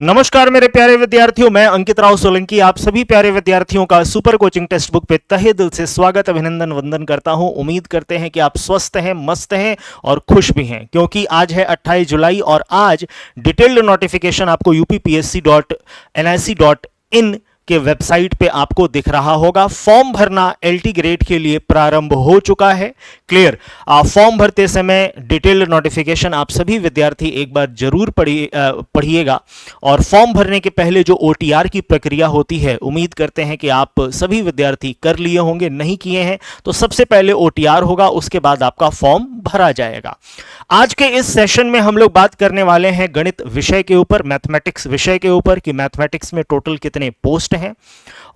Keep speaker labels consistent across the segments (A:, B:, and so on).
A: नमस्कार मेरे प्यारे विद्यार्थियों, मैं अंकित राव सोलंकी आप सभी प्यारे विद्यार्थियों का सुपर कोचिंग टेक्स्ट बुक पे तहे दिल से स्वागत अभिनंदन वंदन करता हूं। उम्मीद करते हैं कि आप स्वस्थ हैं, मस्त हैं और खुश भी हैं, क्योंकि आज है 28 जुलाई और आज डिटेल्ड नोटिफिकेशन आपको upsc.nic.in के वेबसाइट पे आपको दिख रहा होगा। फॉर्म भरना एलटी ग्रेड के लिए प्रारंभ हो चुका है। क्लियर। फॉर्म भरते समय डिटेल्ड नोटिफिकेशन आप सभी विद्यार्थी एक बार जरूर पढ़िएगा और फॉर्म भरने के पहले जो ओटीआर की प्रक्रिया होती है, उम्मीद करते हैं कि आप सभी विद्यार्थी कर लिए होंगे। नहीं किए हैं तो सबसे पहले ओटीआर होगा, उसके बाद आपका फॉर्म भरा जाएगा। आज के इस सेशन में हम लोग बात करने वाले हैं गणित विषय के ऊपर, मैथमेटिक्स विषय के ऊपर, कि मैथमेटिक्स में टोटल कितने पोस्ट हैं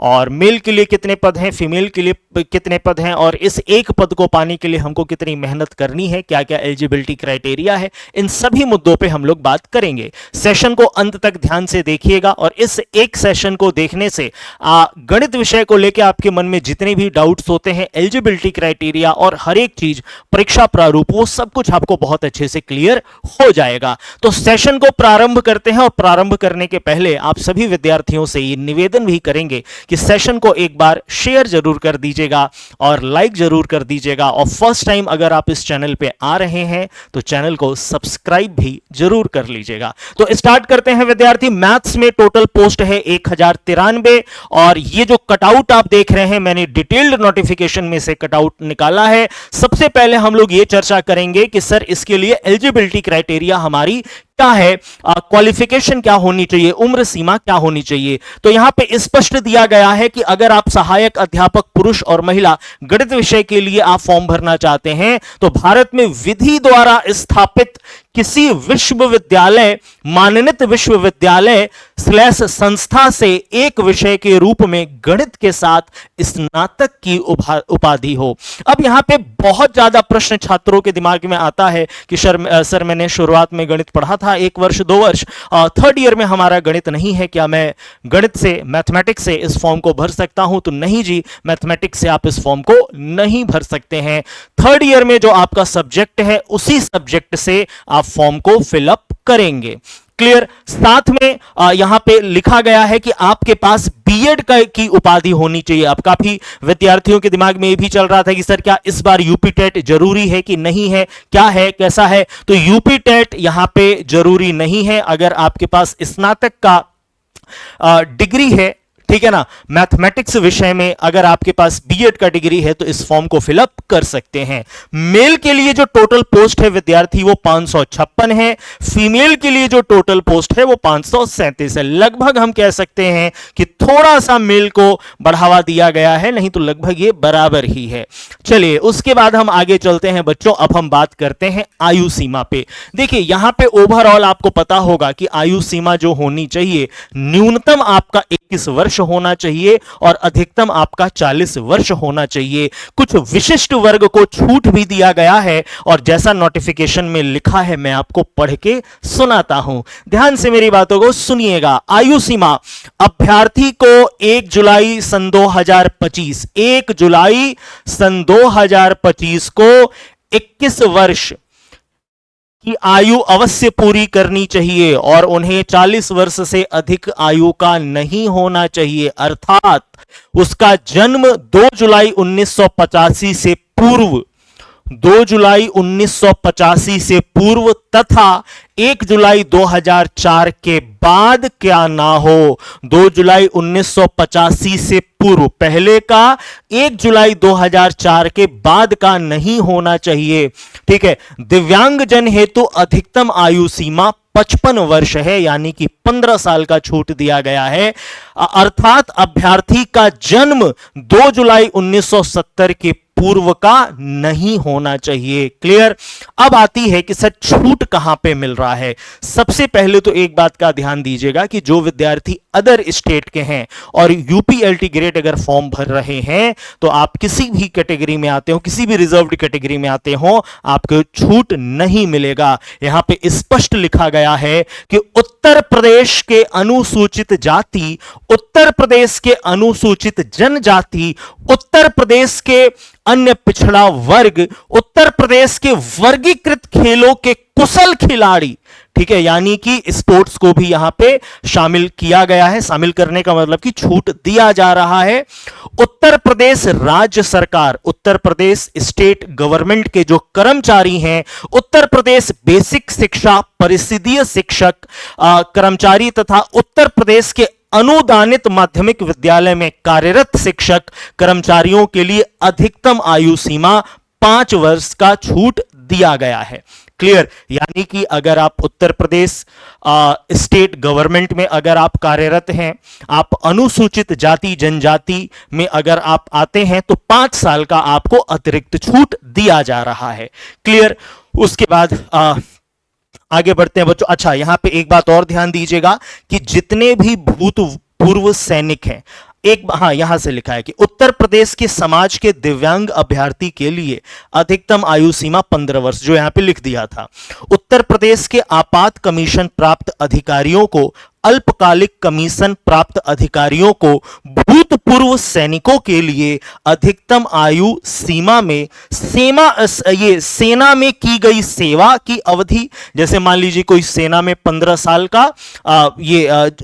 A: और मेल के लिए कितने पद हैं, फीमेल के लिए कितने पद हैं, और इस एक पद को पाने के लिए हमको कितनी मेहनत करनी है, क्या क्या एलिजिबिलिटी क्राइटेरिया है, इन सभी मुद्दों पे हम लोग बात करेंगे। सेशन को अंत तक ध्यान से देखिएगा और इस एक सेशन को देखने से गणित विषय को लेकर आपके मन में जितने भी डाउट्स होते हैं, एलिजिबिलिटी क्राइटेरिया और हर एक चीज, परीक्षा प्रारूप, वो सब कुछ आपको बहुत अच्छे से क्लियर हो जाएगा। तो सेशन को प्रारंभ करते हैं और प्रारंभ करने के पहले आप सभी विद्यार्थियों से ये निवेदन भी करेंगे कि सेशन को एक बार शेयर जरूर कर दीजिएगा और लाइक जरूर कर दीजिएगा, और फर्स्ट टाइम अगर आप इस चैनल पे आ रहे हैं तो चैनल को सब्सक्राइब भी जरूर कर लीजिएगा। तो स्टार्ट करते हैं विद्यार्थी। मैथ्स में टोटल पोस्ट है 1093 और ये जो कटआउट आप देख रहे हैं, मैंने डिटेल्ड नोटिफिकेशन में से कटआउट निकाला है। सबसे पहले हम लोग ये चर्चा करेंगे कि सर इसके लिए एलिजिबिलिटी क्राइटेरिया हमारी क्या है, क्वालिफिकेशन क्या होनी चाहिए, उम्र सीमा क्या होनी चाहिए। तो यहां पे स्पष्ट दिया गया है कि अगर आप सहायक अध्यापक पुरुष और महिला गणित विषय के लिए आप फॉर्म भरना चाहते हैं तो भारत में विधि द्वारा स्थापित किसी विश्वविद्यालय, माननीत विश्वविद्यालय / संस्था से एक विषय के रूप में गणित के साथ स्नातक की उपाधि हो। अब यहां पे बहुत ज्यादा प्रश्न छात्रों के दिमाग में आता है कि सर मैंने शुरुआत में गणित पढ़ा था 1 वर्ष 2 वर्ष, थर्ड ईयर में हमारा गणित नहीं है, क्या मैं गणित से, मैथमेटिक्स से इस फॉर्म को भर सकता हूं? तो नहीं जी, मैथमेटिक्स से आप इस फॉर्म को नहीं भर सकते हैं। थर्ड ईयर में जो आपका सब्जेक्ट है उसी सब्जेक्ट से आप फॉर्म को फिलअप करेंगे। क्लियर। साथ में यहां पे लिखा गया है कि आपके पास बीएड की उपाधि होनी चाहिए। अब काफी विद्यार्थियों के दिमाग में ये भी चल रहा था कि सर क्या इस बार यूपी टेट जरूरी है कि नहीं है, क्या है, कैसा है? तो यूपी टेट यहां पे जरूरी नहीं है। अगर आपके पास स्नातक का डिग्री है, ठीक है ना, मैथमेटिक्स विषय में अगर आपके पास बीएड का डिग्री है तो इस फॉर्म को फिलअप कर सकते हैं। मेल के लिए जो टोटल पोस्ट है विद्यार्थी वो 556 है, फीमेल के लिए जो टोटल पोस्ट है वो 537 है। लगभग हम कह सकते हैं कि थोड़ा सा मेल को बढ़ावा दिया गया है, नहीं तो लगभग ये बराबर ही है। चलिए उसके बाद हम आगे चलते हैं बच्चों। अब हम बात करते हैं आयु सीमा पे। देखिए यहां पे ओवरऑल आपको पता होगा कि आयु सीमा जो होनी चाहिए, न्यूनतम आपका 21 वर्ष होना चाहिए और अधिकतम आपका 40 वर्ष होना चाहिए। कुछ विशिष्ट वर्ग को छूट भी दिया गया है और जैसा नोटिफिकेशन में लिखा है मैं आपको पढ़ के सुनाता हूं, ध्यान से मेरी बातों को सुनिएगा। आयु सीमा, अभ्यर्थी को 1 जुलाई सन 2025, 1 जुलाई सन 2025 को 21 वर्ष की आयु अवश्य पूरी करनी चाहिए और उन्हें 40 वर्ष से अधिक आयु का नहीं होना चाहिए, अर्थात उसका जन्म 2 जुलाई 1985 से पूर्व, 2 जुलाई 1985 से पूर्व तथा 1 जुलाई 2004 के बाद क्या ना हो। 2 जुलाई 1985 से पूर्व पहले का, 1 जुलाई 2004 के बाद का नहीं होना चाहिए। ठीक है। दिव्यांग जन हेतु अधिकतम आयु सीमा 55 वर्ष है, यानी कि 15 साल का छूट दिया गया है, अर्थात अभ्यर्थी का जन्म 2 जुलाई 1970 के पूर्व का नहीं होना चाहिए। क्लियर। अब आती है कि सर छूट कहां पे मिल रहा है। सबसे पहले तो एक बात का ध्यान दीजिएगा कि जो विद्यार्थी अदर स्टेट के हैं और यूपीएलटी ग्रेड अगर फॉर्म भर रहे हैं तो आप किसी भी कैटेगरी में आते हो, किसी भी रिजर्व्ड कैटेगरी में आते हो, आपको छूट नहीं मिलेगा। यहां पे स्पष्ट लिखा गया है कि उत्तर प्रदेश के अनुसूचित जाति, उत्तर प्रदेश के अनुसूचित जनजाति, उत्तर प्रदेश के अन्य पिछड़ा वर्ग, उत्तर प्रदेश के वर्गीकृत खेलों के कुशल खिलाड़ी, ठीक है, यानी कि स्पोर्ट्स को भी यहां पे शामिल किया गया है। शामिल करने का मतलब कि छूट दिया जा रहा है। उत्तर प्रदेश राज्य सरकार, उत्तर प्रदेश स्टेट गवर्नमेंट के जो कर्मचारी हैं, उत्तर प्रदेश बेसिक शिक्षा परिषदीय शिक्षक कर्मचारी तथा उत्तर प्रदेश के अनुदानित माध्यमिक विद्यालय में कार्यरत शिक्षक कर्मचारियों के लिए अधिकतम आयु सीमा 5 वर्ष का छूट दिया गया है। क्लियर, यानी कि अगर आप उत्तर प्रदेश स्टेट गवर्नमेंट में अगर आप कार्यरत हैं, आप अनुसूचित जाति जनजाति में अगर आप आते हैं तो 5 साल का आपको अतिरिक्त छूट दिया जा रहा है। क्लियर, उसके बाद आगे बढ़ते हैं बच्चों। अच्छा, यहां पे एक बात और ध्यान दीजिएगा कि जितने भी भूतपूर्व सैनिक हैं, यहां से लिखा है कि उत्तर प्रदेश के समाज के दिव्यांग अभ्यर्थी के लिए अधिकतम आयु सीमा 15 वर्ष, जो यहां पे लिख दिया था। उत्तर प्रदेश के आपात कमीशन प्राप्त अधिकारियों को, अल्पकालिक कमीशन प्राप्त अधिकारियों को, भूतपूर्व सैनिकों के लिए अधिकतम आयु सीमा में सेना में की गई सेवा की अवधि, जैसे मान लीजिए कोई सेना में 15 साल का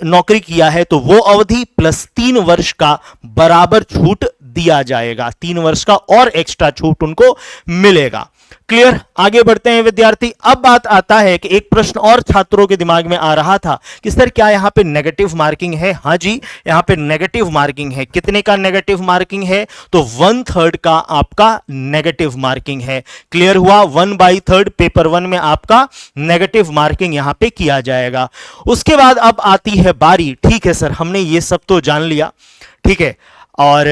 A: नौकरी किया है तो वो अवधि प्लस 3 वर्ष का बराबर छूट दिया जाएगा। 3 वर्ष का और एक्स्ट्रा छूट उनको मिलेगा। क्लियर, आगे बढ़ते हैं विद्यार्थी। अब बात आता है कि एक प्रश्न और छात्रों के दिमाग में आ रहा था कि सर क्या यहां पे नेगेटिव मार्किंग है? हाँ जी, यहां पे नेगेटिव मार्किंग है। कितने का नेगेटिव मार्किंग है? तो 1/3 का आपका नेगेटिव मार्किंग है। क्लियर हुआ, 1/3 पेपर 1 में आपका नेगेटिव मार्किंग यहां पे किया जाएगा। उसके बाद अब आती है बारी, ठीक है सर हमने ये सब तो जान लिया, ठीक है, और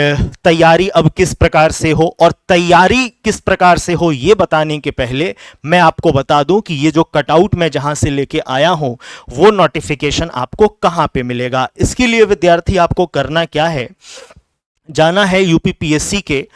A: तैयारी अब किस प्रकार से हो, और तैयारी किस प्रकार से हो ये बताने के पहले मैं आपको बता दूं कि ये जो कटआउट मैं जहां से लेके आया हूं वो नोटिफिकेशन आपको कहां पे मिलेगा। इसके लिए विद्यार्थी आपको करना क्या है, जाना है यूपीपीएससी के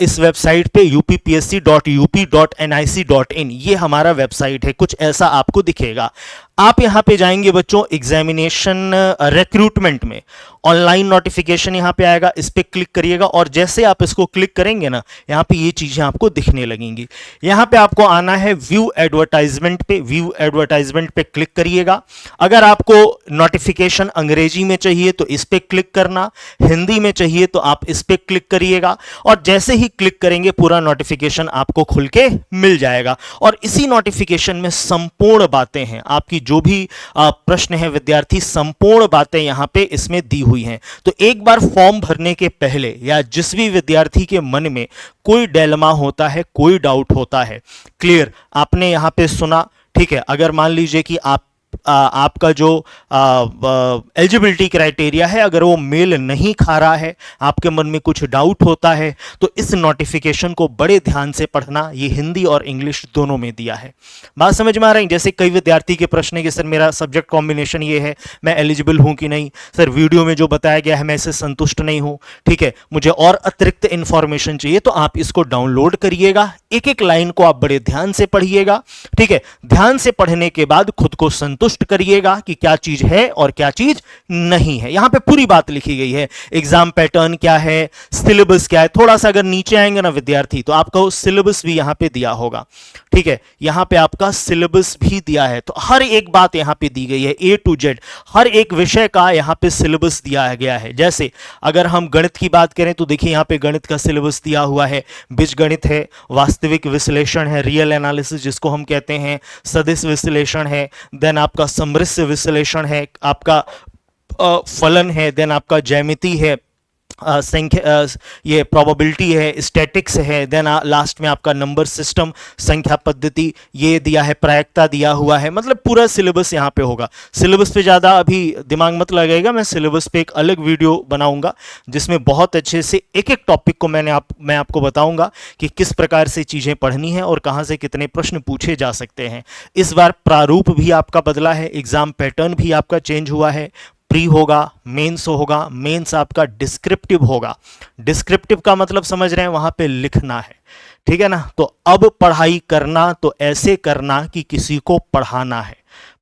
A: इस वेबसाइट पे uppsc.up.nic.in, ये हमारा वेबसाइट है। कुछ ऐसा आपको दिखेगा। आप यहां पे जाएंगे बच्चों एग्जामिनेशन रिक्रूटमेंट में, ऑनलाइन नोटिफिकेशन यहां पे आएगा, इस पे क्लिक करिएगा और जैसे आप इसको क्लिक करेंगे ना, यहां पे ये चीजें आपको दिखने लगेंगी। यहां पे आपको आना है व्यू एडवर्टाइजमेंट पे, व्यू एडवर्टाइजमेंट पे क्लिक करिएगा। अगर आपको नोटिफिकेशन अंग्रेजी में चाहिए तो इस पे क्लिक करना, हिंदी में चाहिए तो आप इस पे क्लिक करिएगा और जैसे ही क्लिक करेंगे पूरा नोटिफिकेशन आपको खुल के मिल जाएगा। और इसी नोटिफिकेशन में संपूर्ण बातें हैं, आपकी जो भी प्रश्न है विद्यार्थी, संपूर्ण बातें यहां पे इसमें दी हुई हैं। तो एक बार फॉर्म भरने के पहले या जिस भी विद्यार्थी के मन में कोई डिलेमा होता है, कोई डाउट होता है, क्लियर, आपने यहां पे सुना, ठीक है, अगर मान लीजिए कि आपका जो एलिजिबिलिटी क्राइटेरिया है अगर वो मेल नहीं खा रहा है, आपके मन में कुछ डाउट होता है, तो इस नोटिफिकेशन को बड़े ध्यान से पढ़ना। ये हिंदी और इंग्लिश दोनों में दिया है। बात समझ में आ रही है? जैसे कई विद्यार्थी के प्रश्न है कि सर मेरा सब्जेक्ट कॉम्बिनेशन ये है, मैं एलिजिबल हूं कि नहीं, सर वीडियो में जो बताया गया है मैं इससे संतुष्ट नहीं हूं, ठीक है, मुझे और अतिरिक्त इंफॉर्मेशन चाहिए, तो आप इसको डाउनलोड करिएगा, एक एक लाइन को आप बड़े ध्यान से पढ़िएगा, ठीक है। ध्यान से पढ़ने के बाद खुद को संतुष्ट करिएगा कि क्या चीज है और क्या चीज नहीं है। यहां पे पूरी बात लिखी गई है, एग्जाम पैटर्न क्या है, सिलेबस क्या है। थोड़ा सा अगर नीचे आएंगे ना विद्यार्थी तो आपका सिलेबस भी यहां पे दिया होगा, ठीक है, यहां पे आपका सिलेबस भी दिया है। तो हर एक बात यहां पे दी गई है, A to Z, हर एक विषय का यहां पे सिलेबस दिया गया है। जैसे अगर हम गणित की बात करें तो देखिए यहां पे गणित का सिलेबस दिया हुआ है, बीजगणित है, वास्तविक विश्लेषण है, रियल एनालिसिस जिसको हम कहते हैं, सदिश विश्लेषण है, देन आपका समृद्ध विश्लेषण है, आपका फलन है, देन आपका ज्यामिति है, संख्या, ये प्रोबेबिलिटी है, स्टैटिक्स है, देन लास्ट में आपका नंबर सिस्टम, संख्या पद्धति ये दिया है, प्रायिकता दिया हुआ है। मतलब पूरा सिलेबस यहाँ पे होगा। सिलेबस पे ज़्यादा अभी दिमाग मत लगाइएगा, मैं सिलेबस पे एक अलग वीडियो बनाऊंगा जिसमें बहुत अच्छे से एक एक टॉपिक को मैं आपको बताऊंगा कि किस प्रकार से चीज़ें पढ़नी है और कहाँ से कितने प्रश्न पूछे जा सकते हैं। इस बार प्रारूप भी आपका बदला है, एग्जाम पैटर्न भी आपका चेंज हुआ है, प्री होगा, मेंस होगा, मेंस आपका डिस्क्रिप्टिव होगा। डिस्क्रिप्टिव का मतलब समझ रहे हैं, वहां पे लिखना है, ठीक है ना। तो अब पढ़ाई करना तो ऐसे करना कि किसी को पढ़ाना है।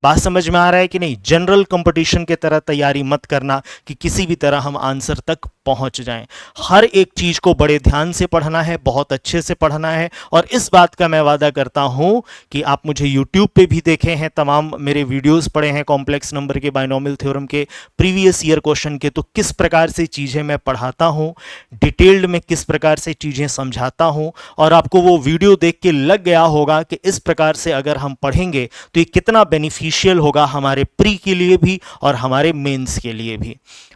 A: बात समझ में आ रहा है कि नहीं? जनरल कंपटीशन की तरह तैयारी मत करना कि किसी भी तरह हम आंसर तक पहुंच जाएं। हर एक चीज को बड़े ध्यान से पढ़ना है, बहुत अच्छे से पढ़ना है। और इस बात का मैं वादा करता हूं कि आप मुझे YouTube पे भी देखे हैं, तमाम मेरे वीडियोस पढ़े हैं कॉम्प्लेक्स नंबर के, बाइनोमियल थ्योरम के, प्रीवियस ईयर क्वेश्चन के, तो किस प्रकार से चीजें मैं पढ़ाता हूं, डिटेल्ड में किस प्रकार से चीजें समझाता हूं, और आपको वो वीडियो देख के लग गया होगा कि इस प्रकार से अगर हम पढ़ेंगे तो ये कितना बेनिफिशियल होगा हमारे प्री के लिए भी और हमारे मेंस के लिए भी।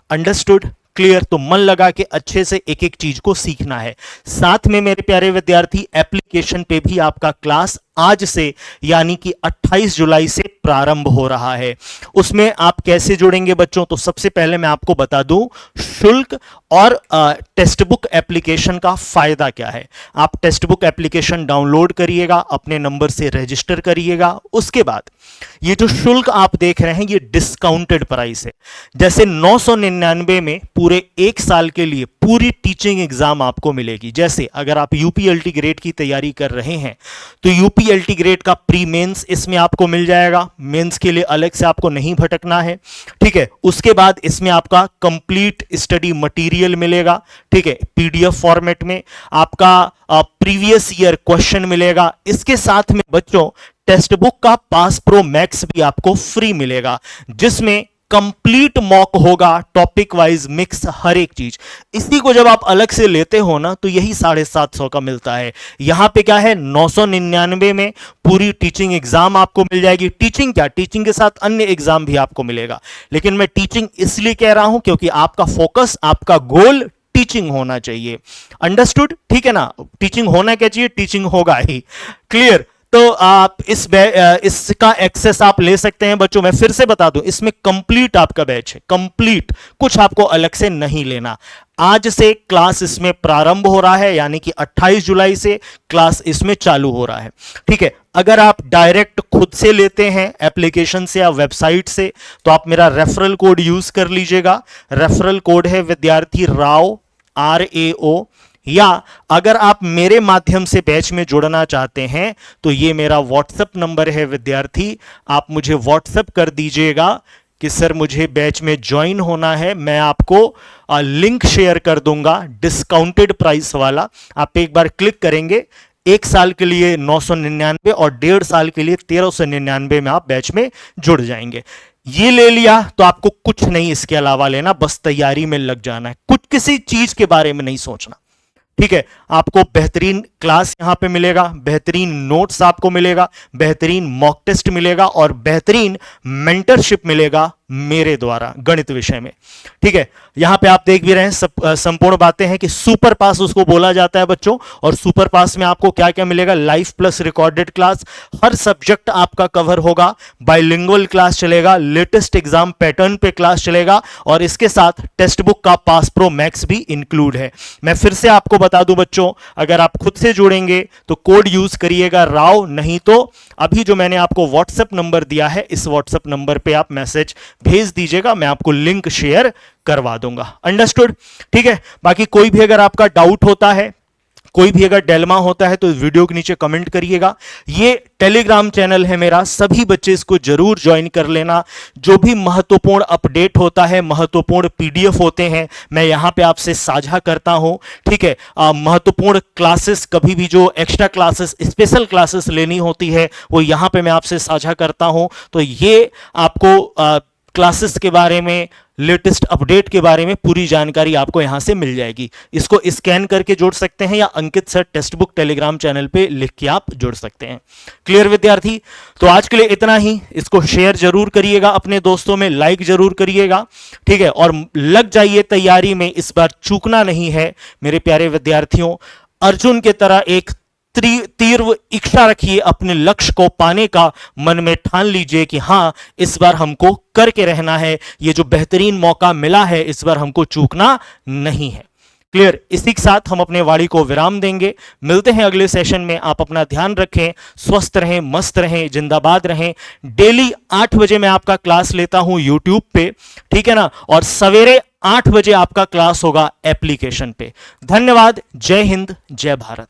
A: अंडरस्टूड? क्लियर? तो मन लगा के अच्छे से एक एक चीज को सीखना है। साथ में मेरे प्यारे विद्यार्थी, एप्लीकेशन पे भी आपका क्लास आज से यानी कि 28 जुलाई से प्रारंभ हो रहा है। उसमें आप कैसे जुड़ेंगे बच्चों? तो सबसे पहले मैं आपको बता दूं शुल्क और टेक्स्ट बुक एप्लीकेशन का फायदा क्या है। आप टेक्स्ट बुक एप्लीकेशन डाउनलोड करिएगा, अपने नंबर से रजिस्टर करिएगा। उसके बाद ये जो शुल्क आप देख रहे हैं ये डिस्काउंटेड प्राइस है। जैसे 999 में पूरे एक साल के लिए पूरी टीचिंग एग्जाम आपको मिलेगी। जैसे अगर आप यूपीएलटी ग्रेड की तैयारी कर रहे हैं तो यूपीएलटी ग्रेड का प्री मेंस इसमें आपको मिल जाएगा, मेंस के लिए अलग से आपको नहीं भटकना है, ठीक है। उसके बाद इसमें आपका कंप्लीट स्टडी मटेरियल मिलेगा, ठीक है, पीडीएफ फॉर्मेट में। आपका प्रीवियस ईयर क्वेश्चन मिलेगा। इसके साथ में बच्चों टेक्स्ट बुक का पास प्रो मैक्स भी आपको फ्री मिलेगा, जिसमें कंप्लीट मॉक होगा, टॉपिक वाइज मिक्स हर एक चीज। इसी को जब आप अलग से लेते हो ना तो यही 750 का मिलता है। यहां पे क्या है, 999 में पूरी टीचिंग एग्जाम आपको मिल जाएगी। टीचिंग क्या, टीचिंग के साथ अन्य एग्जाम भी आपको मिलेगा, लेकिन मैं टीचिंग इसलिए कह रहा हूं क्योंकि आपका फोकस, आपका गोल टीचिंग होना चाहिए। अंडरस्टूड? ठीक है ना? टीचिंग होना क्या चाहिए, टीचिंग होगा ही। क्लियर? तो आप इसका एक्सेस आप ले सकते हैं बच्चों। मैं फिर से बता दूं, इसमें कंप्लीट आपका बैच है, कंप्लीट, कुछ आपको अलग से नहीं लेना। आज से क्लास इसमें प्रारंभ हो रहा है, यानी कि 28 जुलाई से क्लास इसमें चालू हो रहा है, ठीक है। अगर आप डायरेक्ट खुद से लेते हैं एप्लीकेशन से या वेबसाइट से तो आप मेरा रेफरल कोड यूज कर लीजिएगा। रेफरल कोड है विद्यार्थी राव, RAO। या अगर आप मेरे माध्यम से बैच में जुड़ना चाहते हैं तो ये मेरा व्हाट्सएप नंबर है विद्यार्थी, आप मुझे व्हाट्सएप कर दीजिएगा कि सर मुझे बैच में ज्वाइन होना है। मैं आपको लिंक शेयर कर दूंगा डिस्काउंटेड प्राइस वाला। आप एक बार क्लिक करेंगे, एक साल के लिए 999 और 1.5 साल के लिए 1399 में आप बैच में जुड़ जाएंगे। ये ले लिया तो आपको कुछ नहीं इसके अलावा लेना, बस तैयारी में लग जाना है, कुछ किसी चीज के बारे में नहीं सोचना, ठीक है। आपको बेहतरीन क्लास यहां पे मिलेगा, बेहतरीन नोट्स आपको मिलेगा, बेहतरीन मॉक टेस्ट मिलेगा और बेहतरीन मेंटरशिप मिलेगा मेरे द्वारा गणित विषय में, ठीक है। यहां पे आप देख भी रहे हैं संपूर्ण बातें हैं कि सुपर पास उसको बोला जाता है बच्चों। और सुपर पास में आपको क्या क्या मिलेगा, लाइव प्लस रिकॉर्डेड क्लास, हर सब्जेक्ट आपका कवर होगा, बाइलिंगुअल क्लास चलेगा, लेटेस्ट एग्जाम पैटर्न पे क्लास चलेगा और इसके साथ टेक्स्ट बुक का पास प्रो मैक्स भी इंक्लूड है। मैं फिर से आपको बता दूं बच्चों, अगर आप खुद से जुड़ेंगे तो कोड यूज करिएगा राव, नहीं तो अभी जो मैंने आपको व्हाट्सएप नंबर दिया है इस व्हाट्सएप नंबर पे आप मैसेज भेज दीजिएगा, मैं आपको लिंक शेयर करवा दूंगा। अंडरस्टूड? ठीक है। बाकी कोई भी अगर आपका डाउट होता है, कोई भी अगर डेलमा होता है तो वीडियो के नीचे कमेंट करिएगा। ये टेलीग्राम चैनल है मेरा, सभी बच्चे इसको जरूर ज्वाइन कर लेना। जो भी महत्वपूर्ण अपडेट होता है, महत्वपूर्ण पीडीएफ होते हैं, मैं यहां पे आपसे साझा करता हूं, ठीक है। महत्वपूर्ण क्लासेस, कभी भी जो एक्स्ट्रा क्लासेस, स्पेशल क्लासेस लेनी होती है वो यहां पे मैं आपसे साझा करता हूं। तो ये आपको क्लासेस के बारे में, लेटेस्ट अपडेट के बारे में पूरी जानकारी आपको यहां से मिल जाएगी। इसको स्कैन करके जोड़ सकते हैं या Ankit sir text book Telegram channel पे लिख के आप जोड़ सकते हैं। क्लियर विद्यार्थी? तो आज के लिए इतना ही। इसको शेयर जरूर करिएगा अपने दोस्तों में, लाइक जरूर करिएगा, ठीक है। और लग जाइए तैयारी में, इस बार चूकना नहीं है मेरे प्यारे विद्यार्थियों। अर्जुन की तरह एक तीव्र इच्छा रखिए, अपने लक्ष्य को पाने का मन में ठान लीजिए कि हां इस बार हमको करके रहना है, ये जो बेहतरीन मौका मिला है इस बार हमको चूकना नहीं है। क्लियर? इसी के साथ हम अपने वाणी को विराम देंगे। मिलते हैं अगले सेशन में। आप अपना ध्यान रखें, स्वस्थ रहें, मस्त रहें, जिंदाबाद रहें। डेली 8 बजे मैं आपका क्लास लेता हूं यूट्यूब पे, ठीक है ना, और सवेरे 8 बजे आपका क्लास होगा एप्लीकेशन पे। धन्यवाद। जय हिंद, जय भारत।